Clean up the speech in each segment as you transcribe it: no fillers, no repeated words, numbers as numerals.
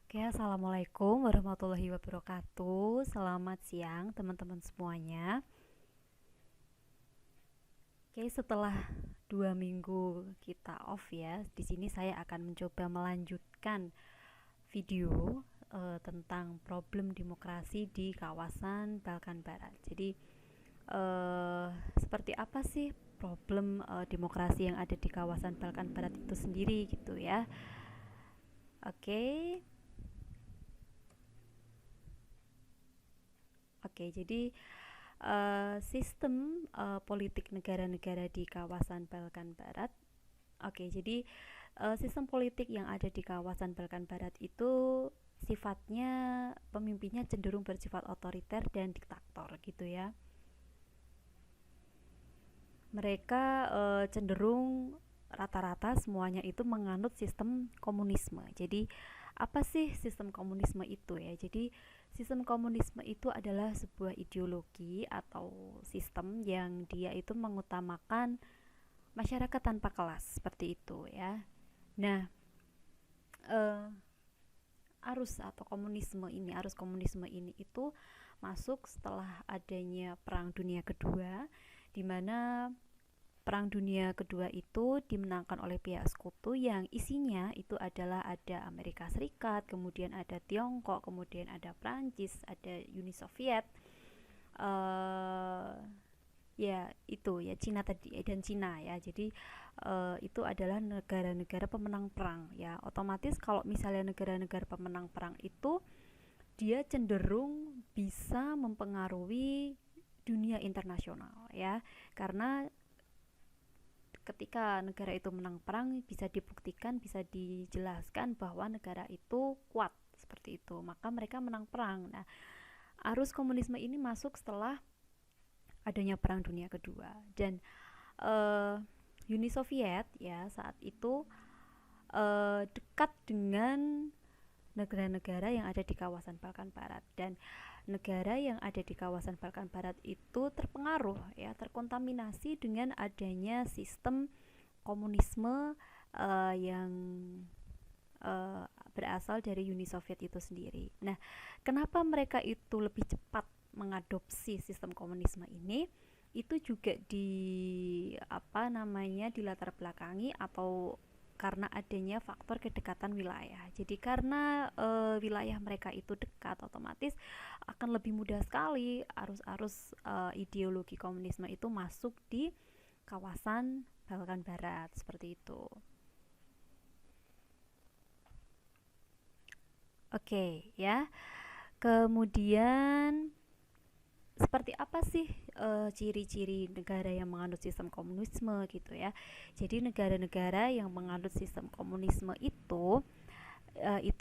Oke, assalamualaikum warahmatullahi wabarakatuh. Selamat siang, teman-teman semuanya. Oke, setelah 2 minggu kita off ya, di sini saya akan mencoba melanjutkan video tentang problem demokrasi di kawasan Balkan Barat. Jadi, eh, seperti apa sih problem demokrasi yang ada di kawasan Balkan Barat itu sendiri gitu ya? Oke, oke. Jadi sistem politik negara-negara di kawasan Balkan Barat. Oke, jadi sistem politik yang ada di kawasan Balkan Barat itu sifatnya pemimpinnya cenderung bersifat otoriter dan diktator gitu ya. Mereka cenderung rata-rata semuanya itu menganut sistem komunisme. Jadi apa sih sistem komunisme itu ya? Jadi sistem komunisme itu adalah sebuah ideologi atau sistem yang dia itu mengutamakan masyarakat tanpa kelas seperti itu ya. Nah, eh, arus komunisme ini itu masuk setelah adanya Perang Dunia Kedua, di mana Perang Dunia Kedua itu dimenangkan oleh pihak sekutu yang isinya itu adalah ada Amerika Serikat, kemudian ada Tiongkok, kemudian ada Prancis, ada Uni Soviet, uh, ya itu ya Cina tadi dan Cina ya. Jadi itu adalah negara-negara pemenang perang ya. Otomatis kalau misalnya negara-negara pemenang perang itu dia cenderung bisa mempengaruhi dunia internasional ya, karena ketika negara itu menang perang bisa dibuktikan, bisa dijelaskan bahwa negara itu kuat seperti itu, maka mereka menang perang. Nah, arus komunisme ini masuk setelah adanya Perang Dunia Kedua, dan uh, Uni Soviet ya saat itu dekat dengan negara-negara yang ada di kawasan Balkan Barat, dan negara yang ada di kawasan Balkan Barat itu terpengaruh ya, terkontaminasi dengan adanya sistem komunisme yang uh, berasal dari Uni Soviet itu sendiri. Nah, kenapa mereka itu lebih cepat mengadopsi sistem komunisme ini? Itu juga dilatar belakangi atau karena adanya faktor kedekatan wilayah. Jadi karena wilayah mereka itu dekat, otomatis akan lebih mudah sekali arus-arus ideologi komunisme itu masuk di kawasan Balkan Barat seperti itu. Oke, ya. Kemudian seperti apa sih ciri-ciri negara yang menganut sistem komunisme gitu ya. Jadi negara-negara yang menganut sistem komunisme itu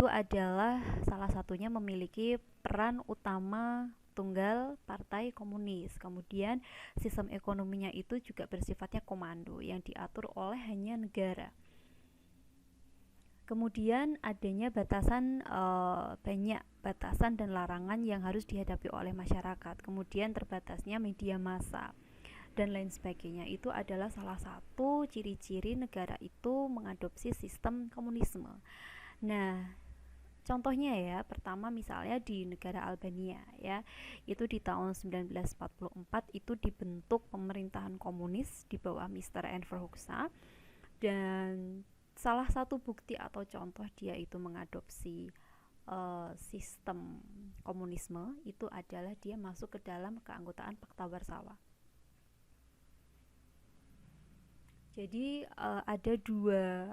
adalah salah satunya memiliki peran utama tunggal partai komunis. Kemudian sistem ekonominya itu juga bersifatnya komando yang diatur oleh hanya negara. Kemudian adanya banyak batasan dan larangan yang harus dihadapi oleh masyarakat. Kemudian terbatasnya media massa dan lain sebagainya. Itu adalah salah satu ciri-ciri negara itu mengadopsi sistem komunisme. Nah, contohnya ya, pertama misalnya di negara Albania ya, itu di tahun 1944 itu dibentuk pemerintahan komunis di bawah Mr. Enver Hoxha, dan salah satu bukti atau contoh dia itu mengadopsi sistem komunisme itu adalah dia masuk ke dalam keanggotaan Pakta Warsawa. Jadi ada dua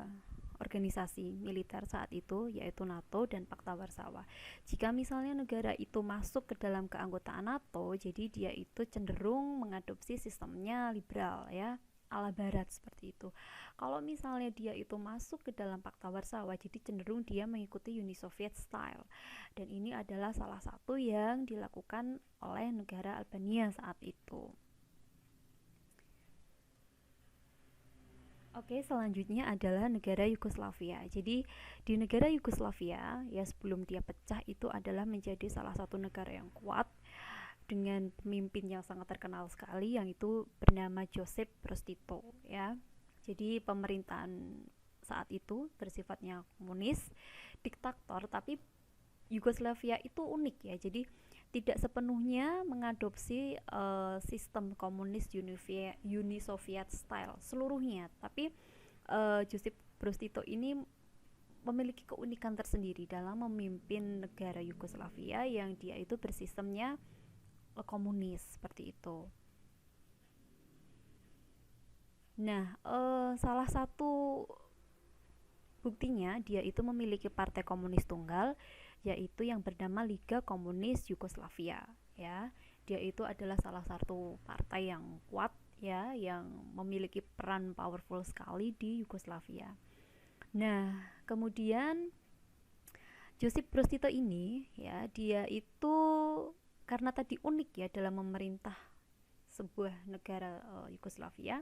organisasi militer saat itu, yaitu NATO dan Pakta Warsawa. Jika misalnya negara itu masuk ke dalam keanggotaan NATO, jadi dia itu cenderung mengadopsi sistemnya liberal ya, ala barat seperti itu. Kalau misalnya dia itu masuk ke dalam Pakta Warsawa, jadi cenderung dia mengikuti Uni Soviet style. Dan ini adalah salah satu yang dilakukan oleh negara Albania saat itu. Oke, selanjutnya adalah negara Yugoslavia. Jadi di negara Yugoslavia ya, sebelum dia pecah itu adalah menjadi salah satu negara yang kuat dengan pemimpin yang sangat terkenal sekali yang itu bernama Josip Broz Tito ya. Jadi pemerintahan saat itu bersifatnya komunis, diktator, tapi Yugoslavia itu unik ya. Jadi tidak sepenuhnya mengadopsi sistem komunis Uni Soviet style seluruhnya, tapi Josip Broz Tito ini memiliki keunikan tersendiri dalam memimpin negara Yugoslavia yang dia itu bersistemnya komunis seperti itu. Nah, salah satu buktinya dia itu memiliki partai komunis tunggal, yaitu yang bernama Liga Komunis Yugoslavia ya. Dia itu adalah salah satu partai yang kuat ya, yang memiliki peran powerful sekali di Yugoslavia. Nah, kemudian Josip Broz Tito ini ya, dia itu karena tadi unik ya dalam memerintah sebuah negara Yugoslavia,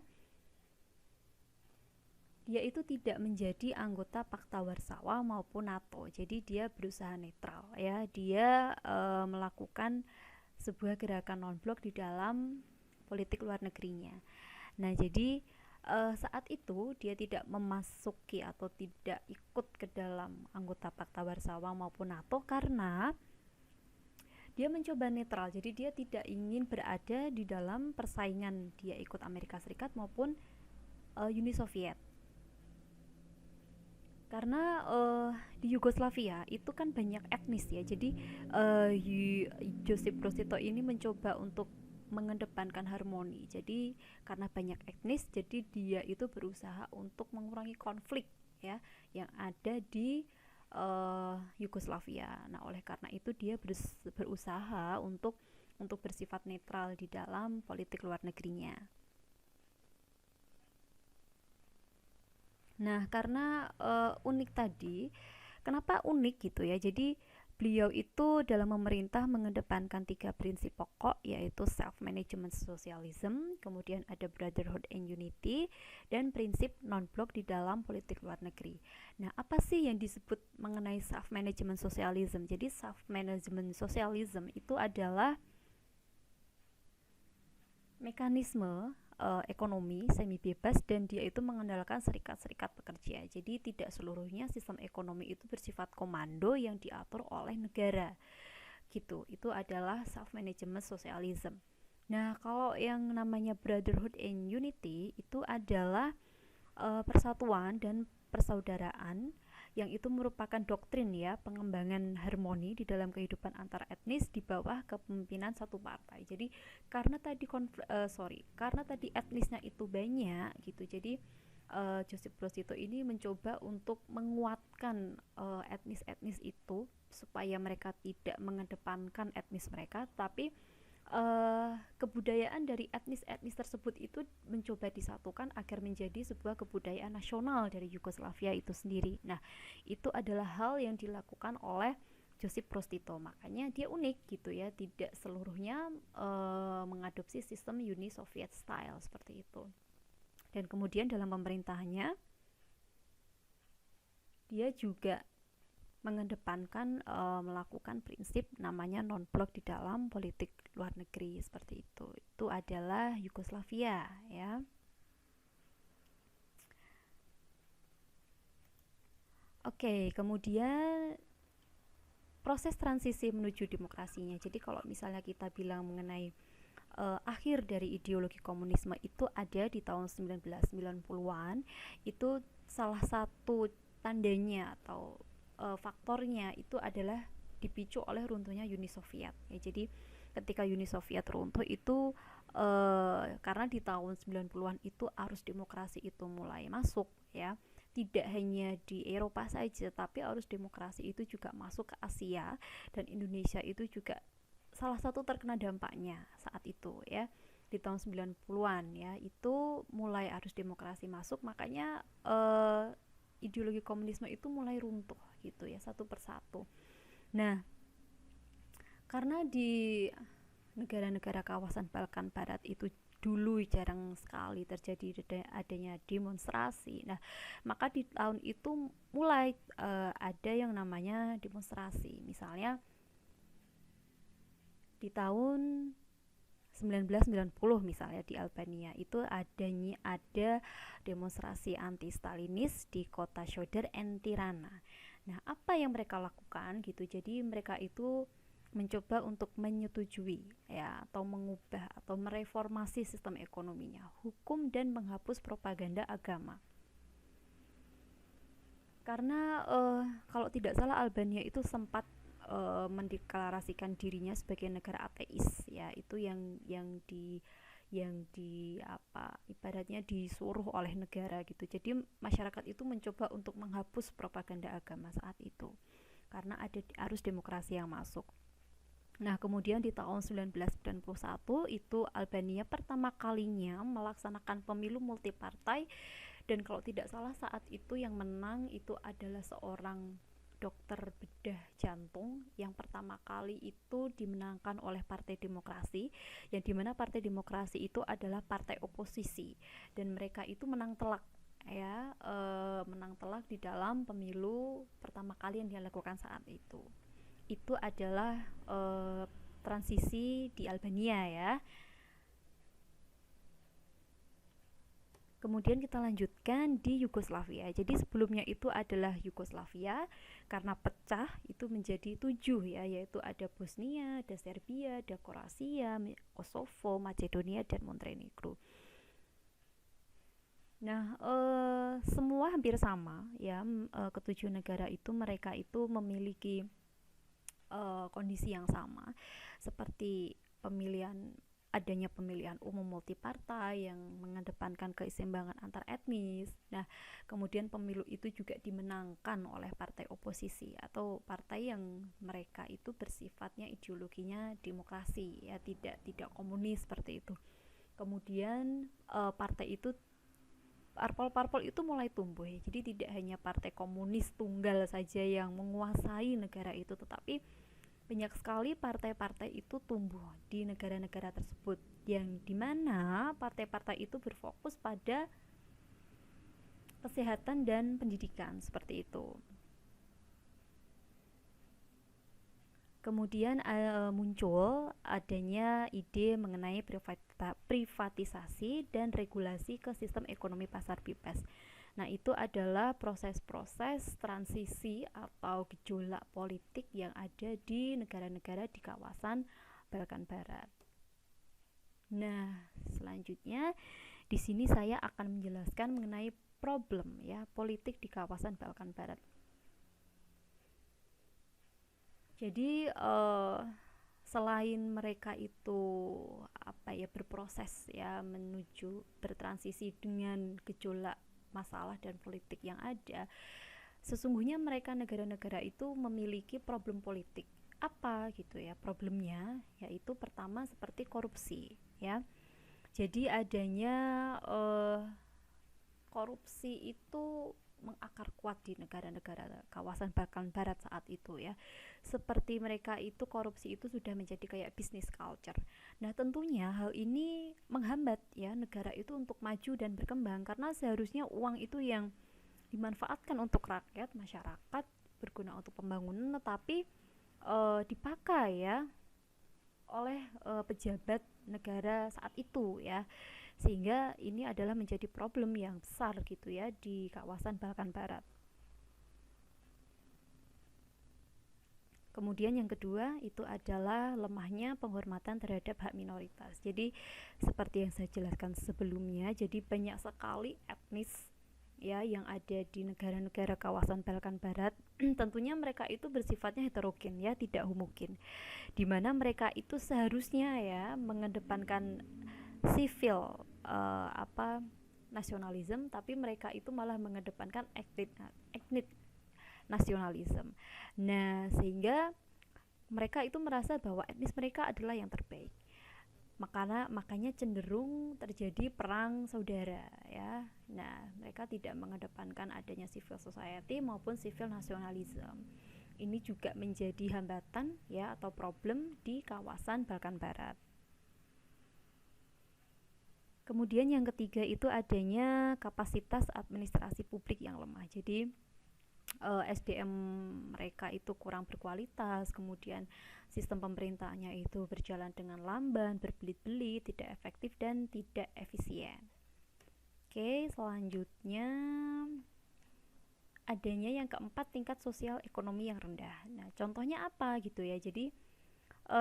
dia itu tidak menjadi anggota Pakta Warsawa maupun NATO. Jadi dia berusaha netral ya. Dia melakukan sebuah gerakan non-blok di dalam politik luar negerinya. Nah, jadi saat itu dia tidak memasuki atau tidak ikut ke dalam anggota Pakta Warsawa maupun NATO karena dia mencoba netral. Jadi dia tidak ingin berada di dalam persaingan dia ikut Amerika Serikat maupun Uni Soviet. Karena di Yugoslavia itu kan banyak etnis ya. Jadi Josip Broz Tito ini mencoba untuk mengedepankan harmoni. Jadi karena banyak etnis, jadi dia itu berusaha untuk mengurangi konflik ya yang ada di Yugoslavia. Nah, oleh karena itu dia berusaha untuk bersifat netral di dalam politik luar negerinya. Nah, karena unik tadi, kenapa unik gitu ya? Jadi beliau itu dalam memerintah mengedepankan 3 prinsip pokok, yaitu self management socialism, kemudian ada brotherhood and unity, dan prinsip non blok di dalam politik luar negeri. Nah, apa sih yang disebut mengenai self management socialism? Jadi self management socialism itu adalah mekanisme ekonomi semi bebas dan dia itu mengandalkan serikat-serikat pekerja. Jadi tidak seluruhnya sistem ekonomi itu bersifat komando yang diatur oleh negara. Gitu. Itu adalah self management socialism. Nah, kalau yang namanya brotherhood and unity itu adalah persatuan dan persaudaraan yang itu merupakan doktrin ya pengembangan harmoni di dalam kehidupan antar etnis di bawah kepemimpinan satu partai. Jadi karena tadi etnisnya itu banyak gitu. Jadi Josip Broz Tito ini mencoba untuk menguatkan etnis-etnis itu supaya mereka tidak mengedepankan etnis mereka, tapi kebudayaan dari etnis-etnis tersebut itu mencoba disatukan agar menjadi sebuah kebudayaan nasional dari Yugoslavia itu sendiri. Nah, itu adalah hal yang dilakukan oleh Josip Broz Tito. Makanya dia unik gitu ya, tidak seluruhnya mengadopsi sistem Uni Soviet style seperti itu. Dan kemudian dalam pemerintahannya dia juga mengedepankan melakukan prinsip namanya non blok di dalam politik luar negeri seperti itu. Itu adalah Yugoslavia ya. Oke, kemudian proses transisi menuju demokrasinya. Jadi kalau misalnya kita bilang mengenai akhir dari ideologi komunisme itu ada di tahun 1990-an, itu salah satu tandanya atau faktornya itu adalah dipicu oleh runtuhnya Uni Soviet ya. Jadi ketika Uni Soviet runtuh itu karena di tahun 90-an itu arus demokrasi itu mulai masuk ya, tidak hanya di Eropa saja tapi arus demokrasi itu juga masuk ke Asia, dan Indonesia itu juga salah satu terkena dampaknya saat itu ya. Di tahun 90-an ya itu mulai arus demokrasi masuk, makanya ideologi komunisme itu mulai runtuh gitu ya satu persatu. Nah, karena di negara-negara kawasan Balkan Barat itu dulu jarang sekali terjadi adanya demonstrasi. Nah, maka di tahun itu mulai ada yang namanya demonstrasi. Misalnya di tahun 1990 misalnya di Albania itu ada demonstrasi anti Stalinis di kota Shkodër and Tirana. Nah, apa yang mereka lakukan gitu? Jadi mereka itu mencoba untuk menyetujui ya atau mengubah atau mereformasi sistem ekonominya, hukum dan menghapus propaganda agama. Karena kalau tidak salah Albania itu sempat mendeklarasikan dirinya sebagai negara ateis ya, itu yang di apa ibaratnya disuruh oleh negara gitu. Jadi masyarakat itu mencoba untuk menghapus propaganda agama saat itu karena ada arus demokrasi yang masuk. Nah, kemudian di tahun 1991 itu Albania pertama kalinya melaksanakan pemilu multipartai, dan kalau tidak salah saat itu yang menang itu adalah seorang dokter bedah jantung yang pertama kali itu dimenangkan oleh Partai Demokrasi, yang dimana Partai Demokrasi itu adalah partai oposisi dan mereka itu menang telak ya, menang telak di dalam pemilu pertama kali yang dilakukan saat itu adalah transisi di Albania ya. Kemudian kita lanjutkan di Yugoslavia. Jadi sebelumnya itu adalah Yugoslavia, karena pecah itu menjadi 7 ya, yaitu ada Bosnia, ada Serbia, ada Kroasia, Kosovo, Macedonia, dan Montenegro. Nah, semua hampir sama ya, ketujuh negara itu mereka itu memiliki kondisi yang sama, seperti adanya pemilihan umum multipartai yang mengedepankan keseimbangan antar etnis. Nah, kemudian pemilu itu juga dimenangkan oleh partai oposisi atau partai yang mereka itu bersifatnya ideologinya demokrasi ya, tidak komunis seperti itu. Kemudian partai itu parpol-parpol itu mulai tumbuh ya. Jadi tidak hanya partai komunis tunggal saja yang menguasai negara itu, tetapi banyak sekali partai-partai itu tumbuh di negara-negara tersebut, yang dimana partai-partai itu berfokus pada kesehatan dan pendidikan seperti itu. Kemudian muncul adanya ide mengenai privatisasi dan regulasi ke sistem ekonomi pasar bebas. Nah, itu adalah proses-proses transisi atau gejolak politik yang ada di negara-negara di kawasan Balkan Barat. Nah, selanjutnya di sini saya akan menjelaskan mengenai problem ya politik di kawasan Balkan Barat. Jadi selain mereka itu berproses ya menuju bertransisi dengan gejolak masalah dan politik yang ada, sesungguhnya mereka negara-negara itu memiliki problem politik apa gitu ya. Problemnya yaitu pertama seperti korupsi ya. Jadi adanya korupsi itu mengakar kuat di negara-negara kawasan Balkan Barat saat itu ya. Seperti mereka itu korupsi itu sudah menjadi kayak bisnis culture. Nah, tentunya hal ini menghambat ya negara itu untuk maju dan berkembang, karena seharusnya uang itu yang dimanfaatkan untuk rakyat, masyarakat, berguna untuk pembangunan, tetapi dipakai ya oleh pejabat negara saat itu ya, sehingga ini adalah menjadi problem yang besar gitu ya di kawasan Balkan Barat. Kemudian yang kedua itu adalah lemahnya penghormatan terhadap hak minoritas. Jadi seperti yang saya jelaskan sebelumnya, jadi banyak sekali etnis ya yang ada di negara-negara kawasan Balkan Barat. Tentunya mereka itu bersifatnya heterogen ya, tidak homogen. Di mana mereka itu seharusnya ya mengedepankan sivil nasionalisme, tapi mereka itu malah mengedepankan etnik nasionalisme. Nah, sehingga mereka itu merasa bahwa etnis mereka adalah yang terbaik. Makanya cenderung terjadi perang saudara ya. Nah, mereka tidak mengedepankan adanya civil society maupun civil nasionalisme. Ini juga menjadi hambatan ya atau problem di kawasan Balkan Barat. Kemudian yang ketiga itu adanya kapasitas administrasi publik yang lemah. Jadi SDM mereka itu kurang berkualitas, kemudian sistem pemerintahannya itu berjalan dengan lamban, berbelit-belit, tidak efektif dan tidak efisien. Oke, selanjutnya adanya yang keempat, tingkat sosial ekonomi yang rendah. Nah, contohnya apa gitu ya? Jadi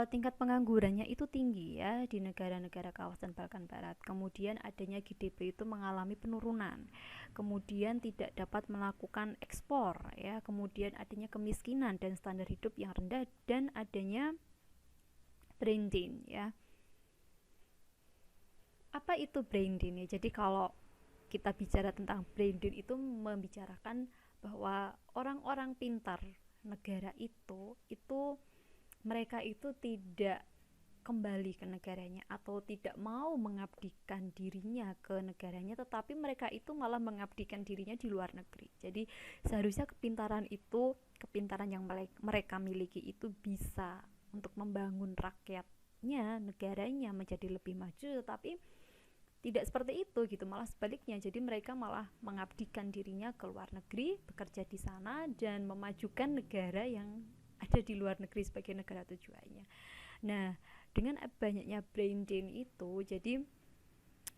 tingkat penganggurannya itu tinggi ya di negara-negara kawasan Balkan Barat. Kemudian adanya GDP itu mengalami penurunan. Kemudian tidak dapat melakukan ekspor ya. Kemudian adanya kemiskinan dan standar hidup yang rendah, dan adanya brain drain ya. Apa itu brain drain ya? Jadi kalau kita bicara tentang brain drain itu membicarakan bahwa orang-orang pintar negara itu mereka itu tidak kembali ke negaranya atau tidak mau mengabdikan dirinya ke negaranya, tetapi mereka itu malah mengabdikan dirinya di luar negeri. Jadi seharusnya kepintaran yang mereka miliki itu bisa untuk membangun rakyatnya, negaranya menjadi lebih maju, tetapi tidak seperti itu gitu, malah sebaliknya. Jadi mereka malah mengabdikan dirinya ke luar negeri, bekerja di sana dan memajukan negara yang ada di luar negeri sebagai negara tujuannya. Nah, dengan banyaknya brain drain itu, jadi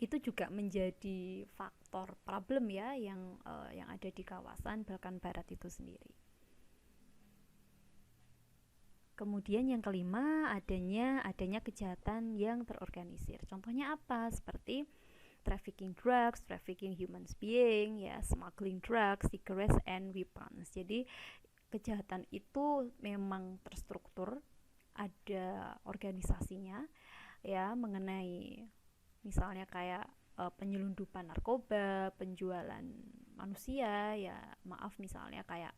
itu juga menjadi faktor problem ya yang ada di kawasan Balkan Barat itu sendiri. Kemudian yang kelima, adanya kejahatan yang terorganisir. Contohnya apa? Seperti trafficking drugs, trafficking human being, ya, smuggling drugs, cigarettes and weapons. Jadi kejahatan itu memang terstruktur, ada organisasinya ya, mengenai misalnya kayak penyelundupan narkoba, penjualan manusia, ya maaf, misalnya kayak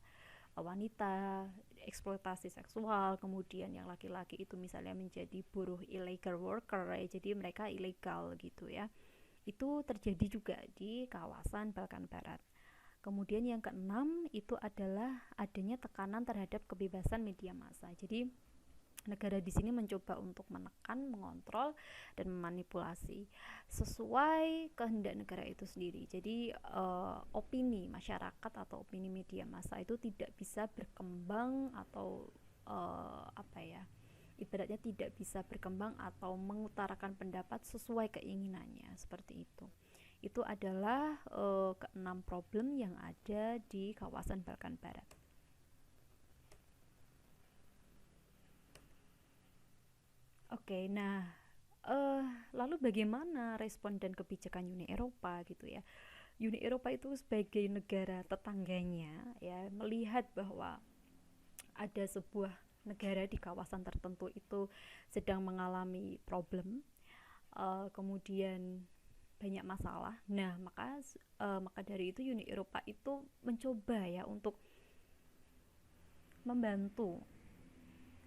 wanita, eksploitasi seksual, kemudian yang laki-laki itu misalnya menjadi buruh illegal worker ya, jadi mereka ilegal gitu ya. Itu terjadi juga di kawasan Balkan Barat. Kemudian yang keenam itu adalah adanya tekanan terhadap kebebasan media massa. Jadi negara di sini mencoba untuk menekan, mengontrol, dan memanipulasi sesuai kehendak negara itu sendiri. Jadi opini masyarakat atau opini media massa itu tidak bisa berkembang atau apa ya, ibaratnya tidak bisa berkembang atau mengutarakan pendapat sesuai keinginannya, seperti itu. Itu adalah keenam problem yang ada di kawasan Balkan Barat. Oke, nah lalu bagaimana respon dan kebijakan Uni Eropa gitu ya? Uni Eropa itu sebagai negara tetangganya ya, melihat bahwa ada sebuah negara di kawasan tertentu itu sedang mengalami problem, kemudian banyak masalah. Nah, maka dari itu Uni Eropa itu mencoba ya untuk membantu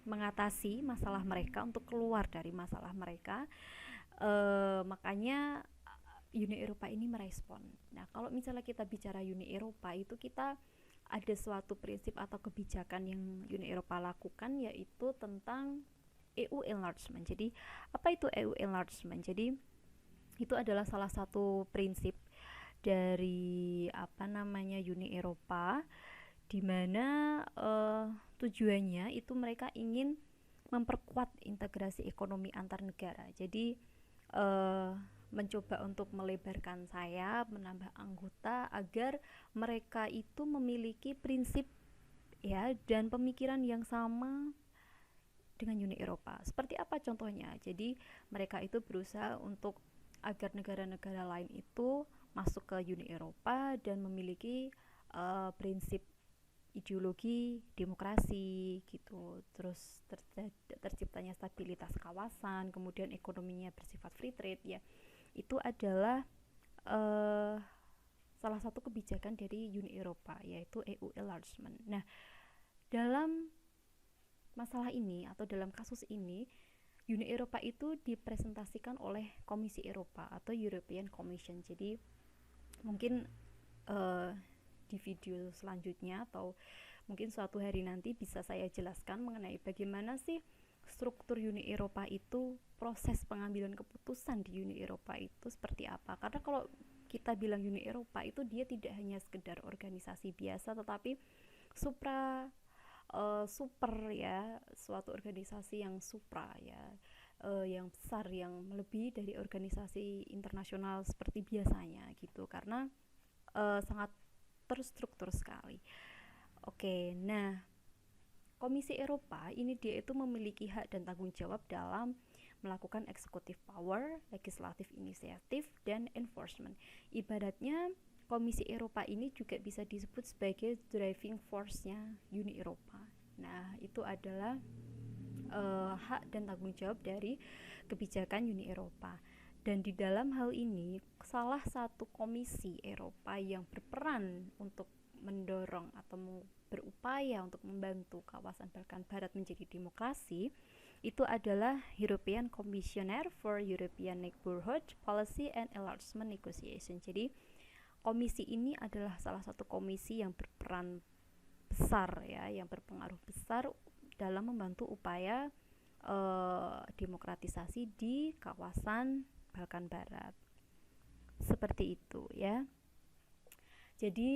mengatasi masalah mereka, untuk keluar dari masalah mereka. Makanya Uni Eropa ini merespon. Nah, kalau misalnya kita bicara Uni Eropa itu, kita ada suatu prinsip atau kebijakan yang Uni Eropa lakukan, yaitu tentang EU enlargement. Jadi apa itu EU enlargement? Jadi itu adalah salah satu prinsip dari Uni Eropa, di mana tujuannya itu mereka ingin memperkuat integrasi ekonomi antar negara. Jadi mencoba untuk melebarkan sayap, menambah anggota agar mereka itu memiliki prinsip ya dan pemikiran yang sama dengan Uni Eropa. Seperti apa contohnya? Jadi mereka itu berusaha untuk agar negara-negara lain itu masuk ke Uni Eropa dan memiliki prinsip ideologi demokrasi gitu. Terus terciptanya stabilitas kawasan, kemudian ekonominya bersifat free trade ya. Itu adalah salah satu kebijakan dari Uni Eropa, yaitu EU enlargement. Nah, dalam masalah ini atau dalam kasus ini, Uni Eropa itu dipresentasikan oleh Komisi Eropa atau European Commission. Jadi mungkin di video selanjutnya atau mungkin suatu hari nanti bisa saya jelaskan mengenai bagaimana sih struktur Uni Eropa itu, proses pengambilan keputusan di Uni Eropa itu seperti apa. Karena kalau kita bilang Uni Eropa itu dia tidak hanya sekedar organisasi biasa, tetapi super ya, suatu organisasi yang supra ya, yang besar, yang melebihi dari organisasi internasional seperti biasanya gitu. Karena sangat terstruktur sekali. Oke, nah Komisi Eropa ini dia itu memiliki hak dan tanggung jawab dalam melakukan executive power, legislative initiative, dan enforcement. Ibaratnya Komisi Eropa ini juga bisa disebut sebagai driving force-nya Uni Eropa. Nah, itu adalah hak dan tanggung jawab dari kebijakan Uni Eropa. Dan di dalam hal ini, salah satu komisi Eropa yang berperan untuk mendorong atau berupaya untuk membantu kawasan Balkan Barat menjadi demokrasi itu adalah European Commissioner for European Neighborhood Policy and Enlargement Negotiation. Jadi komisi ini adalah salah satu komisi yang berperan besar ya, yang berpengaruh besar dalam membantu upaya demokratisasi di kawasan Balkan Barat. Seperti itu ya. Jadi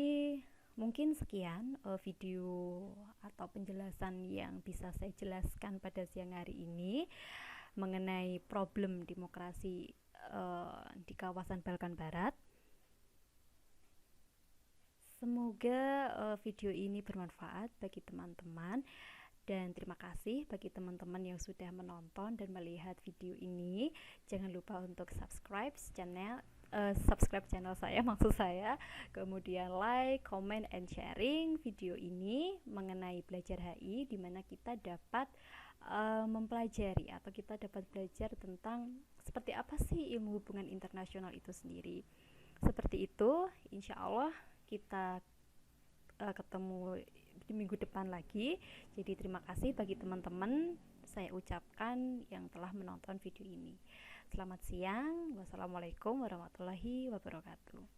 mungkin sekian video atau penjelasan yang bisa saya jelaskan pada siang hari ini mengenai problem demokrasi di kawasan Balkan Barat. Semoga video ini bermanfaat bagi teman-teman. Dan terima kasih bagi teman-teman yang sudah menonton dan melihat video ini. Jangan lupa untuk subscribe channel saya maksud saya. Kemudian like, comment, and sharing video ini mengenai belajar HI, di mana kita dapat mempelajari atau kita dapat belajar tentang seperti apa sih ilmu hubungan internasional itu sendiri. Seperti itu, insya Allah kita ketemu di minggu depan lagi. Jadi terima kasih bagi teman-teman saya ucapkan yang telah menonton video ini. Selamat siang. Wassalamualaikum warahmatullahi wabarakatuh.